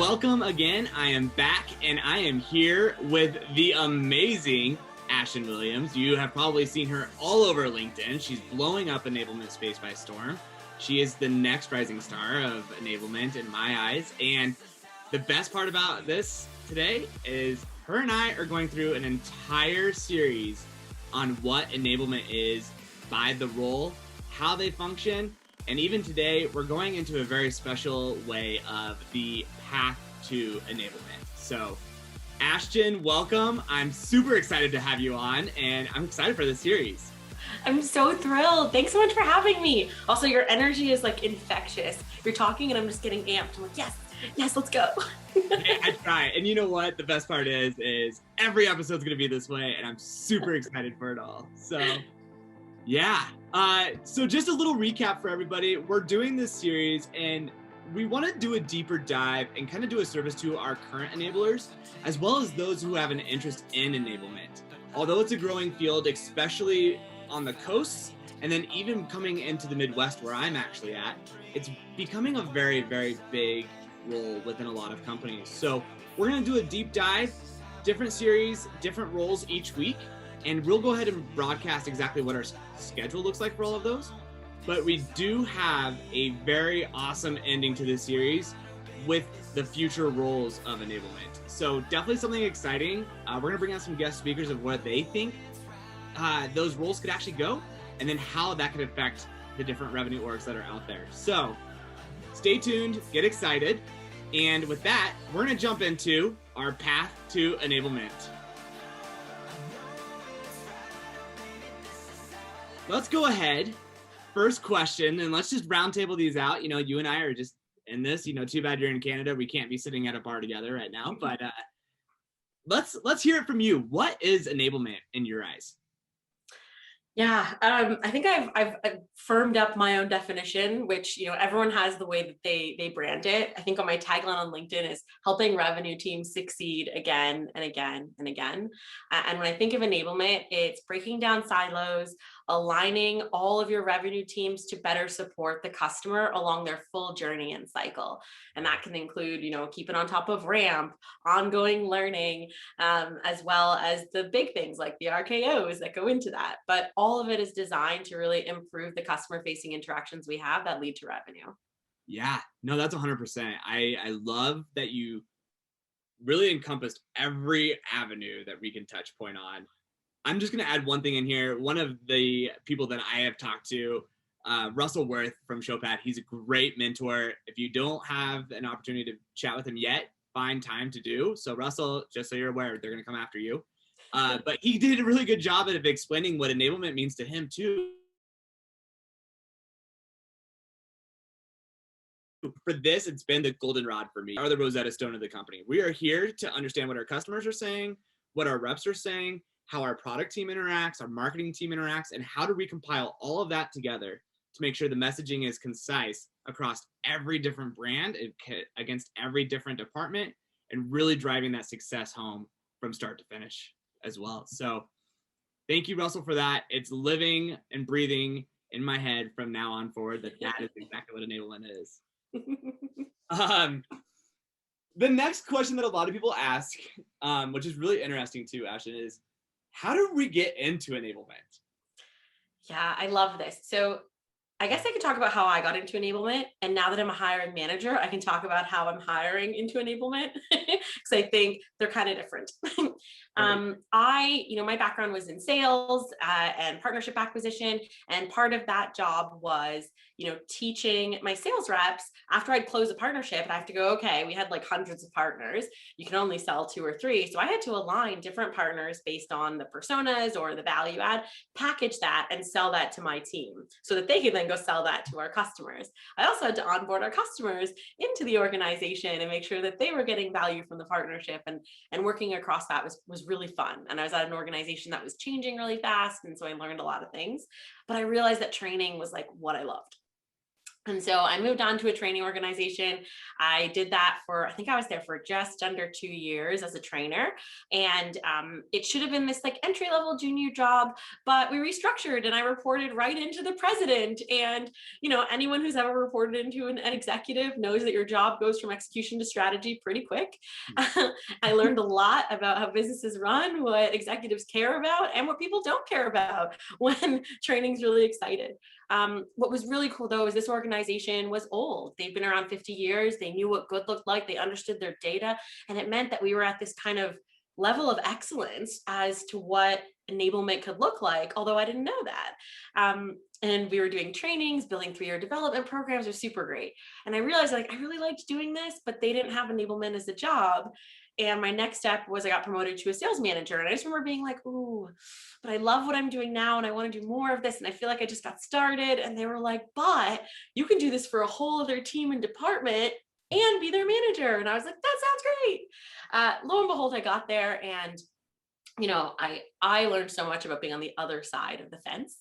welcome again. I am back and I am here with the amazing Ashton Williams. You have probably seen her all over LinkedIn. She's blowing up enablement space by storm. She is the next rising star of enablement in my eyes. And the best part about this today is her and I are going through an entire series on what enablement is by the role, how they function, and even today, we're going into a very special way of the path to enablement. So, Ashton, welcome. I'm super excited to have you on, and I'm excited for this series. I'm so thrilled. Thanks so much for having me. Also, your energy is like infectious. You're talking and I'm just getting amped. I'm like, yes, let's go. I try. And you know what? The best part is every episode's going to be this way, and I'm super excited for it all. So, yeah. So just a little recap for everybody. We're doing this series and we want to do a deeper dive and kind of do a service to our current enablers, as well as those who have an interest in enablement. Although it's a growing field, especially on the coasts, and then even coming into the Midwest where I'm actually at, it's becoming a very, very big role within a lot of companies. So we're going to do a deep dive, different series, different roles each week. And we'll go ahead and broadcast exactly what our schedule looks like for all of those. But we do have a very awesome ending to this series with the future roles of enablement. So definitely something exciting. We're going to bring out some guest speakers of what they think those roles could actually go, and then how that could affect the different revenue orgs that are out there. So stay tuned, get excited. And with that, we're going to jump into our path to enablement. Let's go ahead. First question, and let's just roundtable these out. You know, you and I are just in this. You know, too bad you're in Canada. We can't be sitting at a bar together right now. But let's hear it from you. What is enablement in your eyes? Yeah, I think I've firmed up my own definition, which, you know, everyone has the way that they brand it. I think on my tagline on LinkedIn is helping revenue teams succeed again and again and again. And when I think of enablement, it's breaking down silos, aligning all of your revenue teams to better support the customer along their full journey and cycle. And that can include, you know, keeping on top of ramp, ongoing learning, as well as the big things like the RKOs that go into that. But all of it is designed to really improve the customer facing interactions we have that lead to revenue. Yeah, no, that's 100%. I love that you really encompassed every avenue that we can touch point on. I'm just going to add one thing in here. One of the people that I have talked to, Russell Worth from Showpad, he's a great mentor. If you don't have an opportunity to chat with him yet, find time to do. So Russell, just so you're aware, they're going to come after you. But he did a really good job of explaining what enablement means to him too. For this, it's been the goldenrod for me, or the Rosetta Stone of the company. We are here to understand what our customers are saying, what our reps are saying, how our product team interacts, our marketing team interacts, and how to recompile all of that together to make sure the messaging is concise across every different brand against every different department, and really driving that success home from start to finish as well. So thank you, Russell, for that. It's living and breathing in my head from now on forward that is exactly what enablement is. The next question that a lot of people ask, which is really interesting too, Ashton, is how do we get into enablement? Yeah, I love this. So I guess I could talk about how I got into enablement. And now that I'm a hiring manager, I can talk about how I'm hiring into enablement because I think they're kind of different. My background was in sales and partnership acquisition. And part of that job was, teaching my sales reps after I'd close a partnership and I have to go, okay, we had like hundreds of partners. You can only sell 2 or 3. So I had to align different partners based on the personas or the value add, package that and sell that to my team so that they could then go sell that to our customers. I also had to onboard our customers into the organization and make sure that they were getting value from the partnership, and working across that was really fun. And I was at an organization that was changing really fast. And so I learned a lot of things, but I realized that training was like what I loved. And so I moved on to a training organization. I did that for, I think I was there for just under 2 years as a trainer. And it should have been this like entry level junior job, but we restructured and I reported right into the president. And, anyone who's ever reported into an executive knows that your job goes from execution to strategy pretty quick. I learned a lot about how businesses run, what executives care about, and what people don't care about when training's really excited. What was really cool though is this organization was old. They've been around 50 years. They knew what good looked like. They understood their data. And it meant that we were at this kind of level of excellence as to what enablement could look like, although I didn't know that. And we were doing trainings, building 3-year development programs are super great. And I realized like I really liked doing this, but they didn't have enablement as a job. And my next step was I got promoted to a sales manager. And I just remember being like, ooh, but I love what I'm doing now and I want to do more of this. And I feel like I just got started. And they were like, but you can do this for a whole other team and department and be their manager. And I was like, that sounds great. Lo and behold, I got there and I learned so much about being on the other side of the fence.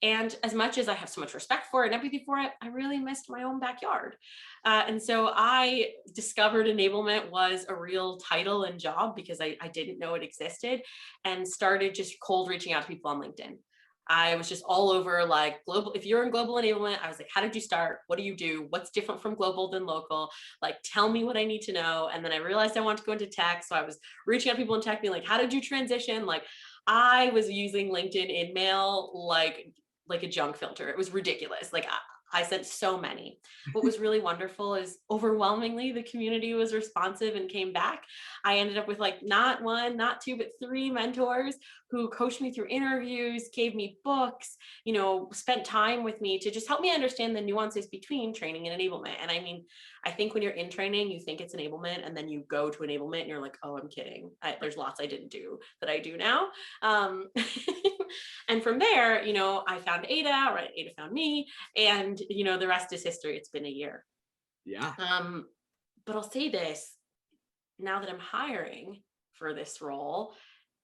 And as much as I have so much respect for it and empathy for it, I really missed my own backyard. And so I discovered enablement was a real title and job because I didn't know it existed, and started just cold reaching out to people on LinkedIn. I was just all over like global. If you're in global enablement, I was like, how did you start? What do you do? What's different from global than local? Like, tell me what I need to know. And then I realized I wanted to go into tech. So I was reaching out to people in tech, being like, how did you transition? Like, I was using LinkedIn in mail like a junk filter. It was ridiculous. Like I sent so many. What was really wonderful is overwhelmingly the community was responsive and came back. I ended up with like not one, not two, but 3 mentors who coached me through interviews, gave me books, spent time with me to just help me understand the nuances between training and enablement. And I mean, I think when you're in training, you think it's enablement, and then you go to enablement and you're like, oh, I'm kidding. There's lots I didn't do that I do now. And from there, I found Ada, right? Ada found me, and the rest is history. It's been a year. Yeah. But I'll say this, now that I'm hiring for this role,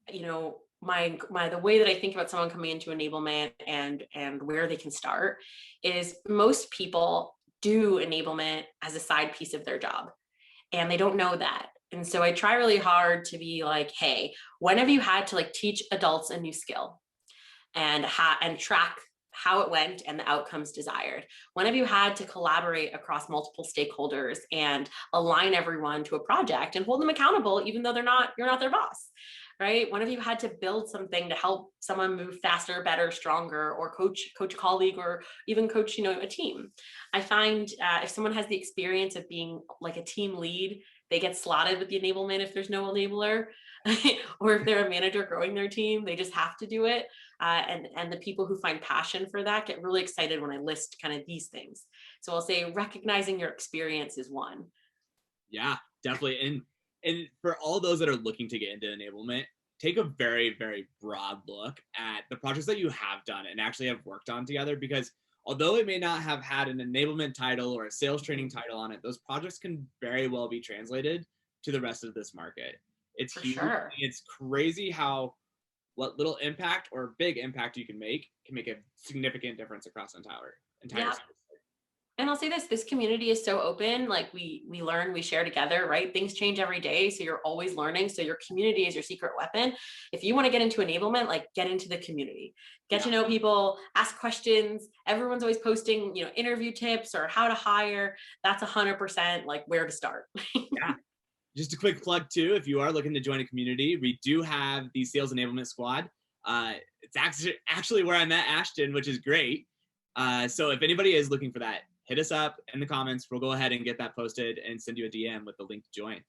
the way that I think about someone coming into enablement and where they can start is most people do enablement as a side piece of their job, and they don't know that. And so I try really hard to be like, hey, when have you had to like teach adults a new skill and track how it went and the outcomes desired? When have you had to collaborate across multiple stakeholders and align everyone to a project and hold them accountable, even though you're not their boss, right? When have you had to build something to help someone move faster, better, stronger, or coach a colleague, or even coach, a team? I find if someone has the experience of being like a team lead, they get slotted with the enablement if there's no enabler, or if they're a manager growing their team, they just have to do it. And the people who find passion for that get really excited when I list kind of these things. So I'll say recognizing your experience is one. Yeah, definitely. And for all those that are looking to get into enablement, take a very, very broad look at the projects that you have done and actually have worked on together, because although it may not have had an enablement title or a sales training title on it, those projects can very well be translated to the rest of this market. It's For huge. sure. It's crazy how what little impact or big impact you can make a significant difference across entire Yeah. And I'll say this community is so open. Like we learn, we share together, right? Things change every day. So you're always learning. So your community is your secret weapon. If you want to get into enablement, like get into the community, get to know people, ask questions. Everyone's always posting, interview tips or how to hire. That's 100% like where to start. Yeah. Just a quick plug too, if you are looking to join a community, we do have the Sales Enablement Squad. It's actually where I met Ashton, which is great. So if anybody is looking for that, hit us up in the comments. We'll go ahead and get that posted and send you a DM with the link to join.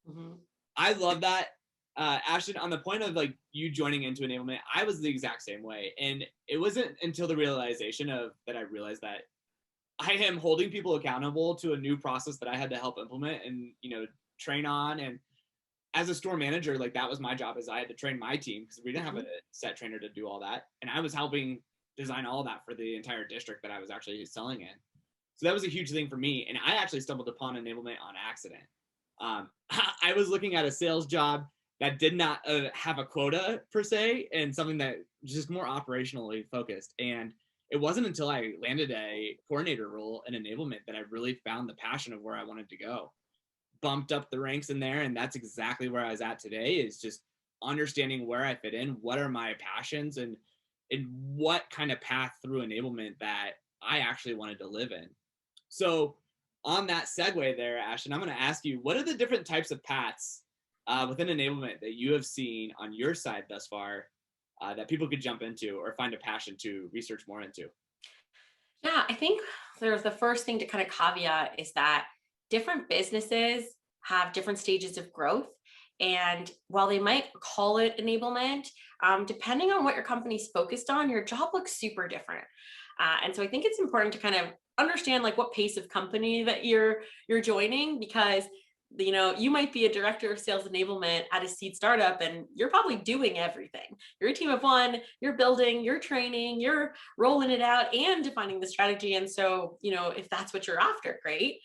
Mm-hmm. I love that. Ashton, on the point of like you joining into enablement, I was the exact same way. And it wasn't until the realization that I realized that I am holding people accountable to a new process that I had to help implement and, train on. And as a store manager, like that was my job, is I had to train my team because we didn't have a set trainer to do all that. And I was helping design all that for the entire district that I was actually selling in. So that was a huge thing for me. And I actually stumbled upon enablement on accident. I was looking at a sales job that did not have a quota per se, and something that just more operationally focused. And it wasn't until I landed a coordinator role in enablement that I really found the passion of where I wanted to go. Bumped up the ranks in there, and that's exactly where I was at today, is just understanding where I fit in, what are my passions, and what kind of path through enablement that I actually wanted to live in. So on that segue there, Ashton, I'm going to ask you, what are the different types of paths within enablement that you have seen on your side thus far that people could jump into or find a passion to research more into? Yeah, I think there's the first thing to kind of caveat is that different businesses have different stages of growth. And while they might call it enablement, depending on what your company's focused on, your job looks super different. And so I think it's important to kind of understand like what pace of company that you're joining, because you might be a director of sales enablement at a seed startup and you're probably doing everything. You're a team of one, you're building, you're training, you're rolling it out and defining the strategy. And so, if that's what you're after, great.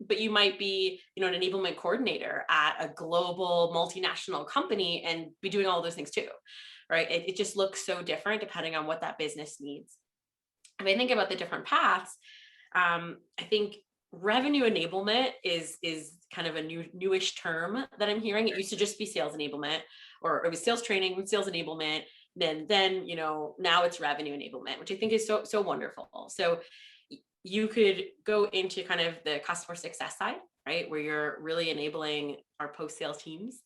But you might be, an enablement coordinator at a global multinational company and be doing all those things too, right? It just looks so different depending on what that business needs. If I think about the different paths, I think revenue enablement is kind of a newish term that I'm hearing. It used to just be sales enablement, or it was sales training, sales enablement. Then now it's revenue enablement, which I think is so wonderful. So you could go into kind of the customer success side, right, where you're really enabling our post-sales teams,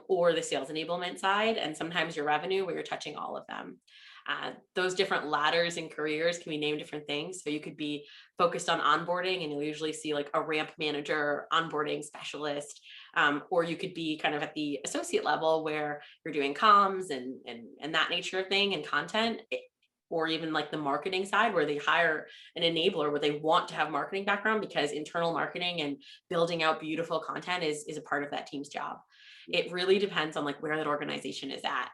or the sales enablement side, and sometimes your revenue, where you're touching all of them. Those different ladders and careers can be named different things. So you could be focused on onboarding, and you'll usually see like a ramp manager, onboarding specialist, or you could be kind of at the associate level where you're doing comms and that nature of thing and content, or even like the marketing side where they hire an enabler where they want to have marketing background, because internal marketing and building out beautiful content is a part of that team's job. It really depends on like where that organization is at.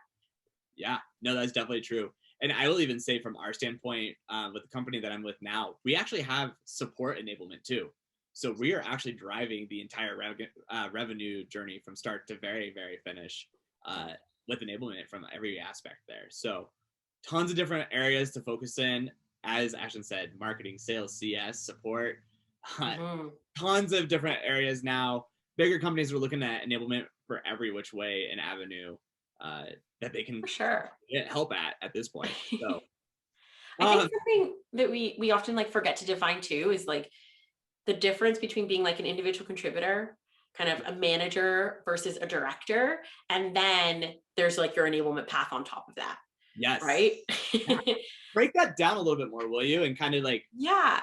Yeah, no, that's definitely true. And I will even say from our standpoint, with the company that I'm with now, we actually have support enablement too. So we are actually driving the entire revenue journey from start to very, very finish with enablement from every aspect there. So tons of different areas to focus in. As Ashton said, marketing, sales, CS, support, tons of different areas now. Bigger companies are looking at enablement for every which way and avenue that they can For sure get help at this point. So I think something that we often like forget to define too is like the difference between being like an individual contributor, kind of a manager versus a director, and then there's like your enablement path on top of that. yes, right. break that down a little bit more, will you? And kind of like, yeah.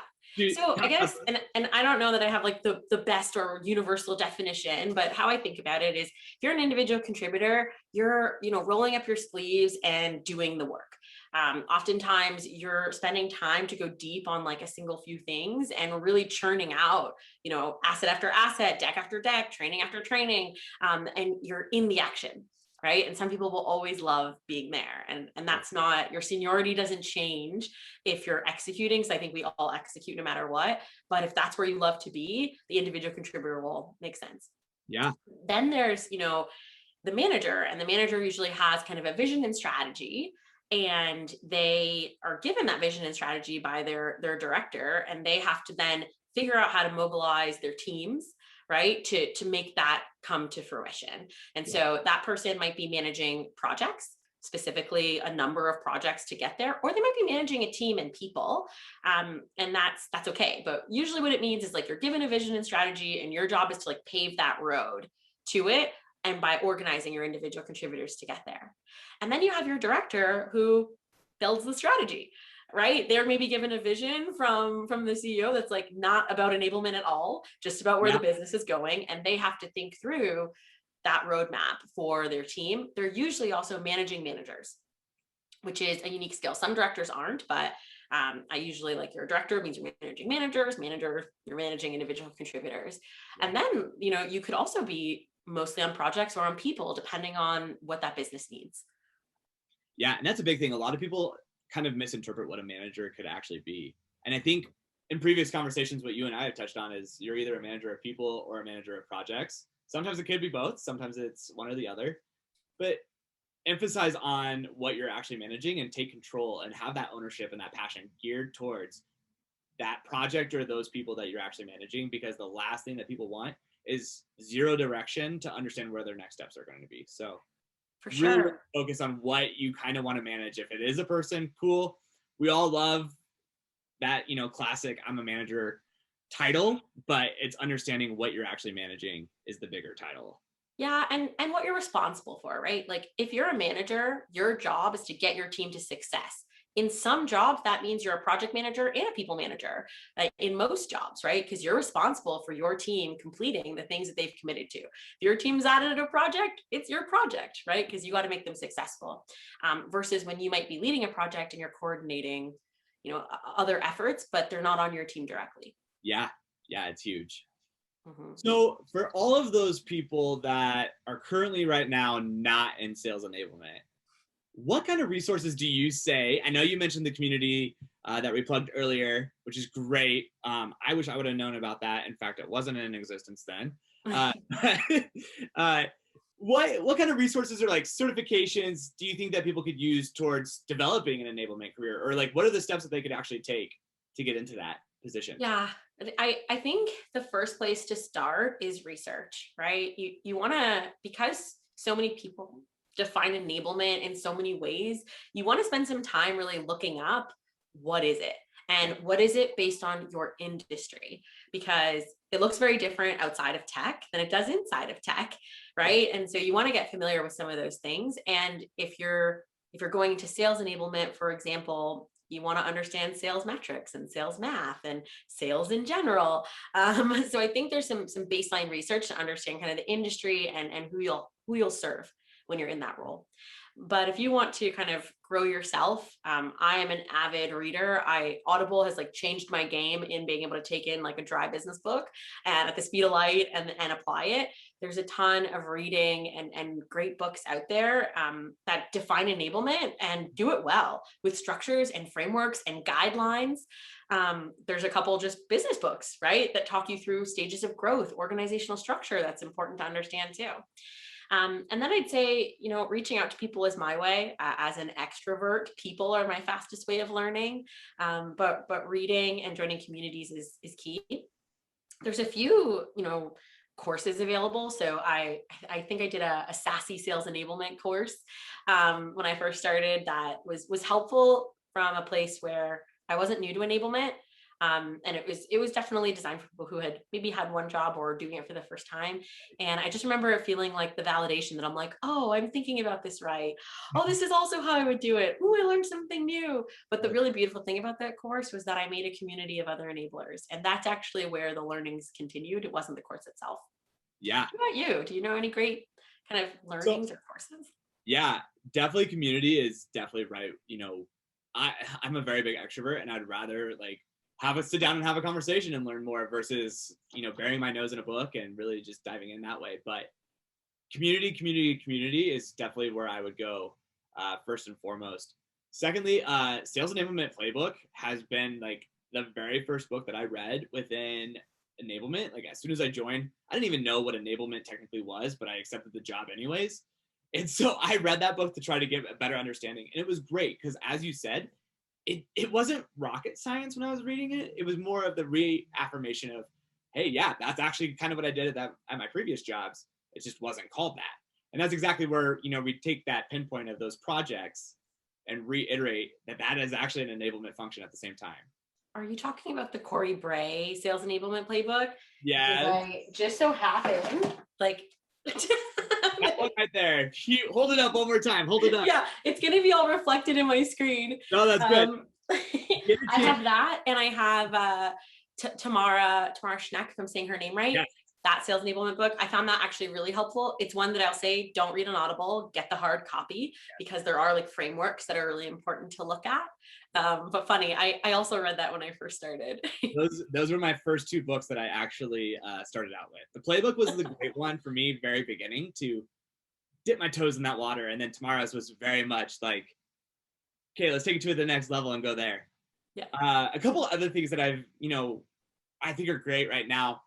So I guess, and I don't know that I have like the best or universal definition, but how I think about it is if you're an individual contributor, you're, rolling up your sleeves and doing the work. Oftentimes you're spending time to go deep on like a single few things and really churning out, asset after asset, deck after deck, training after training, and you're in the action. Right. And some people will always love being there. And that's not, your seniority doesn't change if you're executing. So I think we all execute no matter what. But if that's where you love to be, the individual contributor will make sense. Yeah. Then there's, the manager, and the manager usually has kind of a vision and strategy. And they are given that vision and strategy by their director, and they have to then figure out how to mobilize their teams, right, to make that come to fruition. And so that person might be managing projects, specifically a number of projects to get there, or they might be managing a team and people, and that's okay. But usually what it means is like you're given a vision and strategy, and your job is to like pave that road to it, and by organizing your individual contributors to get there. And then you have your director who builds the strategy, right? They're maybe given a vision from the CEO that's like not about enablement at all, just about where the business is going. And they have to think through that roadmap for their team. They're usually also managing managers, which is a unique skill. Some directors aren't, but I usually like, your director means you're managing managers, you're managing individual contributors. And then, you could also be mostly on projects or on people, depending on what that business needs. Yeah. And that's a big thing. A lot of people kind of misinterpret what a manager could actually be. And I think in previous conversations, what you and I have touched on is you're either a manager of people or a manager of projects. Sometimes it could be both. Sometimes it's one or the other. But emphasize on what you're actually managing and take control and have that ownership and that passion geared towards that project or those people that you're actually managing, because the last thing that people want is zero direction to understand where their next steps are going to be. So For really sure. focus on what you kind of want to manage. If it is a person, cool. We all love that, classic I'm a manager title, but it's understanding what you're actually managing is the bigger title. Yeah, and what you're responsible for, right? Like if you're a manager, your job is to get your team to success. In some jobs, that means you're a project manager and a people manager. In most jobs, right? Because you're responsible for your team completing the things that they've committed to. If your team's added a project, it's your project, right? Because you got to make them successful. Versus when you might be leading a project and you're coordinating, other efforts, but they're not on your team directly. Yeah, it's huge. Mm-hmm. So for all of those people that are currently right now not in sales enablement, what kind of resources do you say? I know you mentioned the community that we plugged earlier, which is great. I wish I would have known about that. In fact, it wasn't in existence then. What kind of resources or like certifications do you think that people could use towards developing an enablement career? Or like, what are the steps that they could actually take to get into that position? Yeah, I think the first place to start is research, right? You want to, because so many people define enablement in so many ways, you want to spend some time really looking up what is it and what is it based on your industry, because it looks very different outside of tech than it does inside of tech, right? And so you want to get familiar with some of those things. And if you're going into sales enablement, for example, you want to understand sales metrics and sales math and sales in general. So I think there's some baseline research to understand kind of the industry and who you'll serve when you're in that role. But if you want to kind of grow yourself, I am an avid reader. Audible has like changed my game in being able to take in like a dry business book and at the speed of light and apply it. There's a ton of reading and great books out there that define enablement and do it well with structures and frameworks and guidelines. There's a couple just business books, right, that talk you through stages of growth, organizational structure that's important to understand too. And then I'd say, reaching out to people is my way. As an extrovert, people are my fastest way of learning. But reading and joining communities is key. There's a few, courses available. So I think I did a SASE sales enablement course when I first started that was helpful from a place where I wasn't new to enablement. And it was definitely designed for people who had maybe had one job or doing it for the first time. And I just remember it feeling like the validation that I'm like, oh, I'm thinking about this right. Oh, this is also how I would do it. Oh, I learned something new. But the really beautiful thing about that course was that I made a community of other enablers. And that's actually where the learnings continued. It wasn't the course itself. Yeah. What about you? Do you know any great kind of learnings or courses? Yeah, definitely community is definitely right. I'm a very big extrovert and I'd rather like have us sit down and have a conversation and learn more versus, burying my nose in a book and really just diving in that way. But community is definitely where I would go first and foremost. Secondly, Sales Enablement Playbook has been like the very first book that I read within enablement. Like as soon as I joined, I didn't even know what enablement technically was, but I accepted the job anyways. And so I read that book to try to get a better understanding. And it was great because, as you said, it wasn't rocket science when I was reading it. It was more of the reaffirmation of, hey, yeah, that's actually kind of what I did at my previous jobs. It just wasn't called that. And that's exactly where, we take that pinpoint of those projects and reiterate that is actually an enablement function at the same time. Are you talking about the Corey Bray Sales Enablement Playbook? Yeah. I just so happened, like... That one right there. Hold it up one more time. Hold it up. Yeah, it's going to be all reflected in my screen. No, that's good. I have that, and I have Tamara Schneck, if I'm saying her name right. Yes. That sales enablement book. I found that actually really helpful. It's one that I'll say, don't read on Audible, get the hard copy, because there are like frameworks that are really important to look at. But funny, I also read that when I first started. Those were my first two books that I actually started out with. The playbook was the great one for me, very beginning, to dip my toes in that water. And then Tamara's was very much like, okay, let's take it to the next level and go there. Yeah. A couple of other things that I've, I think are great right now.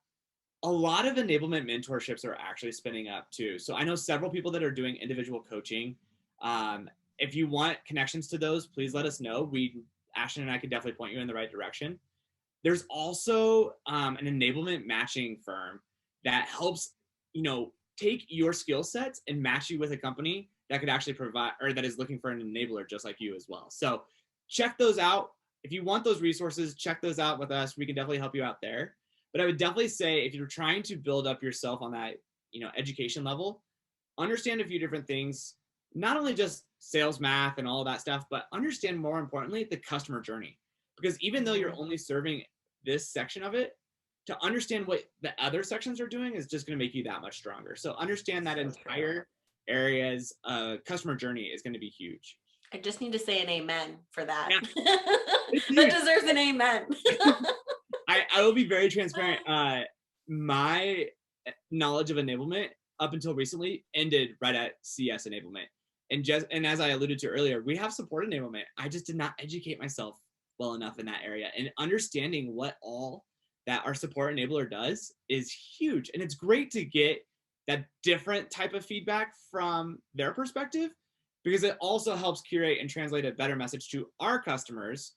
A lot of enablement mentorships are actually spinning up too. So I know several people that are doing individual coaching If you want connections to those, please let us know. Ashton and I can definitely point you in the right direction. There's also an enablement matching firm that helps, take your skill sets and match you with a company that could actually provide, or that is looking for an enabler just like you as well. So check those out. If you want those resources, check those out with us. We can definitely help you out there. But I would definitely say if you're trying to build up yourself on that, education level, understand a few different things, not only just sales math and all of that stuff, but understand more importantly, the customer journey. Because even though you're only serving this section of it, to understand what the other sections are doing is just going to make you that much stronger. So understand that entire area's customer journey is going to be huge. I just need to say an amen for that. Yeah. That deserves an amen. I will be very transparent. My knowledge of enablement up until recently ended right at CS enablement. And as I alluded to earlier, we have support enablement. I just did not educate myself well enough in that area. And understanding what all that our support enabler does is huge. And it's great to get that different type of feedback from their perspective, because it also helps curate and translate a better message to our customers,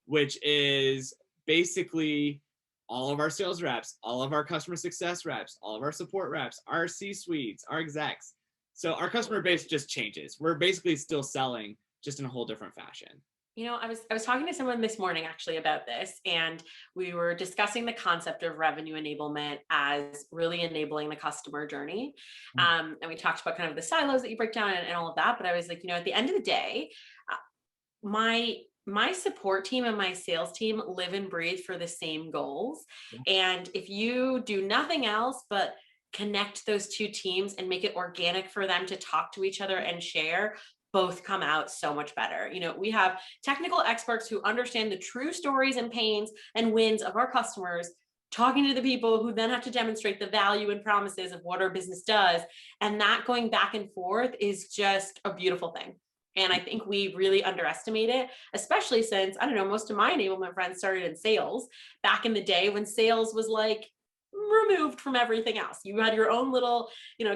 which is basically all of our sales reps, all of our customer success reps, all of our support reps, our C-suites, our execs. So our customer base just changes. We're basically still selling, just in a whole different fashion. I was talking to someone this morning actually about this, and we were discussing the concept of revenue enablement as really enabling the customer journey. And we talked about kind of the silos that you break down and all of that. But I was like, at the end of the day, my support team and my sales team live and breathe for the same goals. And if you do nothing else but connect those two teams and make it organic for them to talk to each other and share, both come out so much better. We have technical experts who understand the true stories and pains and wins of our customers, talking to the people who then have to demonstrate the value and promises of what our business does. And that going back and forth is just a beautiful thing. And I think we really underestimate it, especially since, most of my enablement friends started in sales back in the day when sales was like removed from everything else. You had your own little,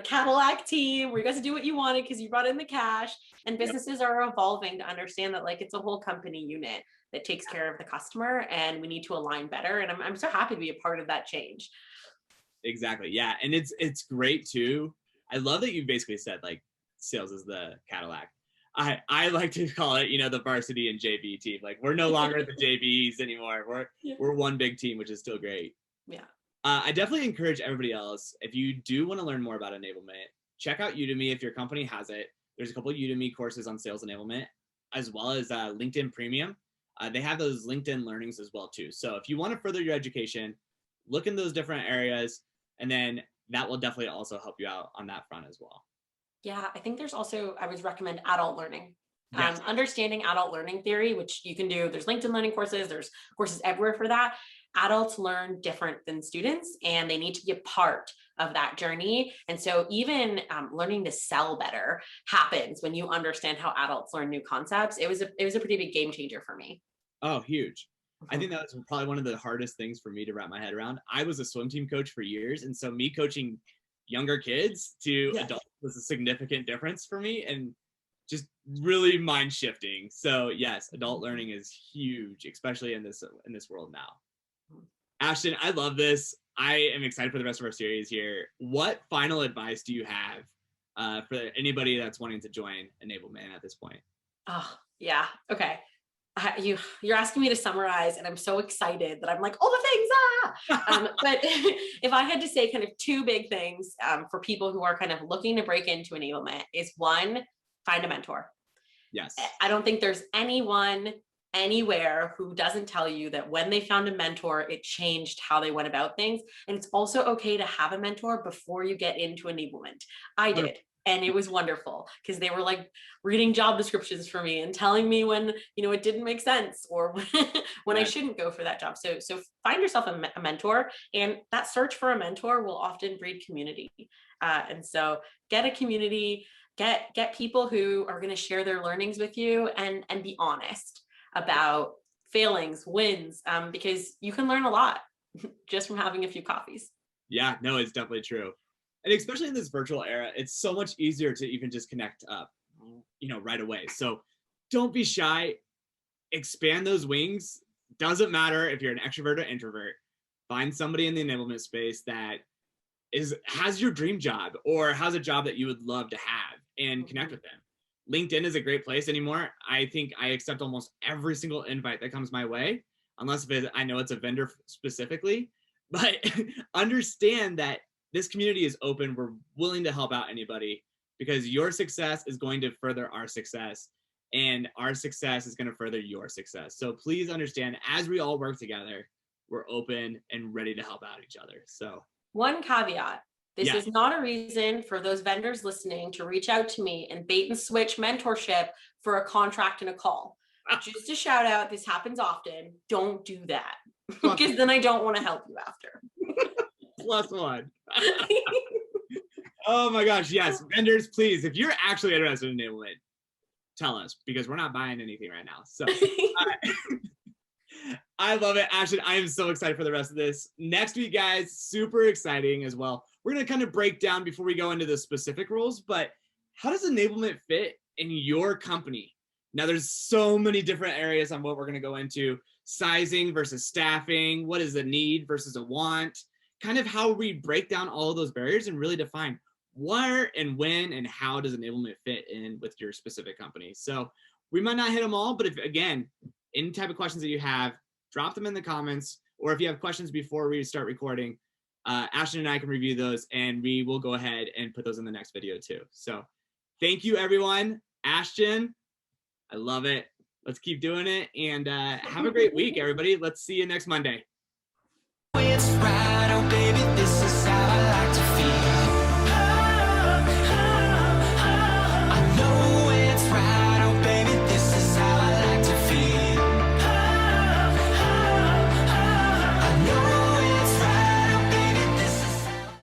Cadillac team where you got to do what you wanted because you brought in the cash. And businesses are evolving to understand that it's a whole company unit that takes care of the customer, and we need to align better. And I'm so happy to be a part of that change. Exactly. Yeah. And it's great too. I love that you basically said sales is the Cadillac. I like to call it, the varsity and JV team. We're no longer the JVs anymore. We're one big team, which is still great. Yeah. I definitely encourage everybody else, if you do want to learn more about enablement, check out Udemy if your company has it. There's a couple of Udemy courses on sales enablement, as well as LinkedIn Premium. They have those LinkedIn learnings as well too. So if you want to further your education, look in those different areas, and then that will definitely also help you out on that front as well. Yeah, I think there's also, I would recommend adult learning. Yes. Understanding adult learning theory, which you can do. There's LinkedIn learning courses, there's courses everywhere for that. Adults learn different than students, and they need to be a part of that journey. And so even learning to sell better happens when you understand how adults learn new concepts. It was a pretty big game changer for me. Oh, huge. I think that was probably one of the hardest things for me to wrap my head around. I was a swim team coach for years. And so me coaching younger kids to adults was a significant difference for me, and just really mind shifting. So yes, adult learning is huge, especially in this world now. Ashton, I love this. I am excited for the rest of our series here. What final advice do you have for anybody that's wanting to join Enablement at this point? Oh, yeah. Okay. You're asking me to summarize, and I'm so excited that I'm like, all the things. But if I had to say kind of two big things for people who are kind of looking to break into enablement is, one, find a mentor. Yes. I don't think there's anyone anywhere who doesn't tell you that when they found a mentor, it changed how they went about things. And it's also okay to have a mentor before you get into enablement. I did. And it was wonderful because they were reading job descriptions for me and telling me when, it didn't make sense, or when I shouldn't go for that job. So find yourself a mentor, and that search for a mentor will often breed community. And so get a community, get people who are going to share their learnings with you, and be honest about failings, wins, because you can learn a lot just from having a few coffees. Yeah, no, it's definitely true. And especially in this virtual era, it's so much easier to even just connect up right away. So don't be shy. Expand those wings. Doesn't matter if you're an extrovert or introvert. Find somebody in the enablement space that has your dream job or has a job that you would love to have, and connect with them. LinkedIn is a great place anymore. I think I accept almost every single invite that comes my way, unless I know it's a vendor specifically. But understand that this community is open. We're willing to help out anybody, because your success is going to further our success, and our success is going to further your success. So please understand, as we all work together, we're open and ready to help out each other. So one caveat, this is not a reason for those vendors listening to reach out to me and bait and switch mentorship for a contract and a call. Just a shout out, this happens often. Don't do that, because then I don't want to help you after. +1. Oh my gosh, yes. Vendors, please, if you're actually interested in enablement, tell us, because we're not buying anything right now. So I love it, Ashton. I am so excited for the rest of this. Next week, guys, super exciting as well. We're going to kind of break down, before we go into the specific roles, but how does enablement fit in your company? Now, there's so many different areas on what we're going to go into: sizing versus staffing, what is a need versus a want, kind of how we break down all of those barriers and really define where and when and how does enablement fit in with your specific company. So we might not hit them all, but if, again, any type of questions that you have, drop them in the comments, or if you have questions before we start recording, Ashton and I can review those, and we will go ahead and put those in the next video too. So thank you, everyone. Ashton, I love it. Let's keep doing it, and have a great week, everybody. Let's see you next Monday. It's right, oh baby.